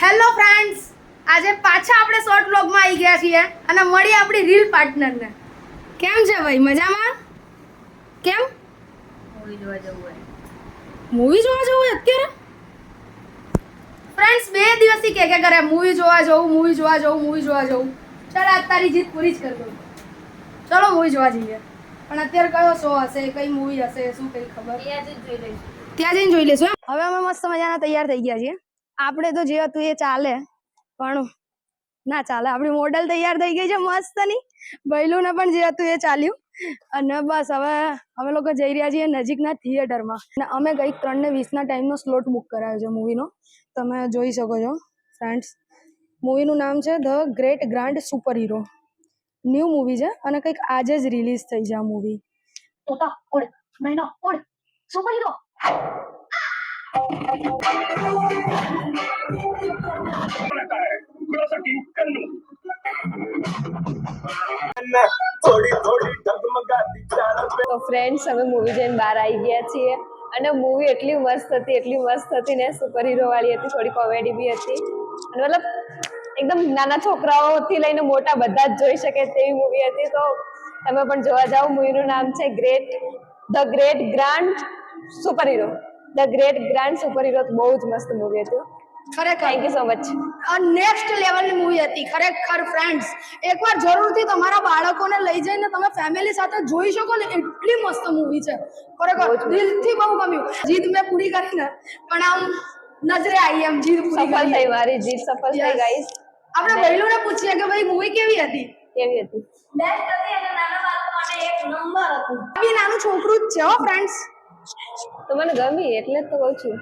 Hello friends, આજે પાછા આપણે શોર્ટ વ્લોગમાં આવી ગયા છીએ અને મળી આપણી રીલ પાર્ટનરને. કેમ છે ભાઈ, મજામાં? કેમ મૂવી જોવા જવું અત્યારે? ફ્રેન્ડ્સ બે દિવસથી કે કરે મૂવી જોવા જવું. ચાલ આજ તારી જીત પૂરી જ કરી દઉં. ચલો મૂવી જોવા જઈએ. પણ અત્યારે કયો શો હશે, કઈ મૂવી હશે, શું કઈ ખબર? ત્યાં જઈને જોઈ લઈશું. હવે અમે મસ્ત મજાના તૈયાર થઈ ગયા છીએ. આપણે તો જે હતું એ ચાલે, પણ ના ચાલે. આપણી મોડલ તૈયાર થઈ ગઈ છે મસ્તની. ભૈલુને પણ જે હતું એ ચાલ્યું. અને બસ હવે અમે લોકો જઈ રહ્યા છીએ નજીકના થિયેટરમાં. અને અમે કંઈક 3:20 ટાઈમનો સ્લોટ બુક કરાયો છે મૂવીનો. તમે જોઈ શકો છો ફ્રેન્ડ્સ. મૂવીનું નામ છે the great grand super hero. New movie છે અને કંઈક આજે જ રિલીઝ થઈ છે આ મૂવી. સુપર હીરો તો ફ્રેન્ડ્સ અમે મૂવી જઈને બહાર આવી ગયા છીએ અને મૂવી એટલી મસ્ત હતી ને સુપર હીરો વાળી હતી, થોડી કોમેડી બી હતી અને મતલબ એકદમ નાના છોકરાઓથી લઈને મોટા બધા જ જોઈ શકે તેવી મૂવી હતી. તો તમે પણ જોવા જાઓ. મૂવીનું નામ છે the great grand super hero. બહુ જ મસ્ત મૂવી હતું. ખરેખર thank you so much. Next લેવલની મૂવી હતી ખરેખર ફ્રેન્ડ્સ. એકવાર જરૂરથી તમારા બાળકોને લઈ જઈને તમે ફેમિલી સાથે જોઈ શકો ને, એટલી મસ્ત મૂવી છે ખરેખર. દિલથી બહુ ગમ્યું. જીત મેં પૂરી કરી ને, પણ આમ નજરે આવી એમ જીત પૂરી સફળ કરી. થઈ, મારી જીત સફળ થઈ ગાઈસ. આપણે ભૈલુને પૂછીએ કે ભાઈ મૂવી કેવી હતી? બેસ્ટ હતી અને નાના બાળકો માટે એક નંબર હતું. બી નાનું છોકરું જ છે હો ફ્રેન્ડ્સ. તો મને ગમી એટલે જ તો કહું છું.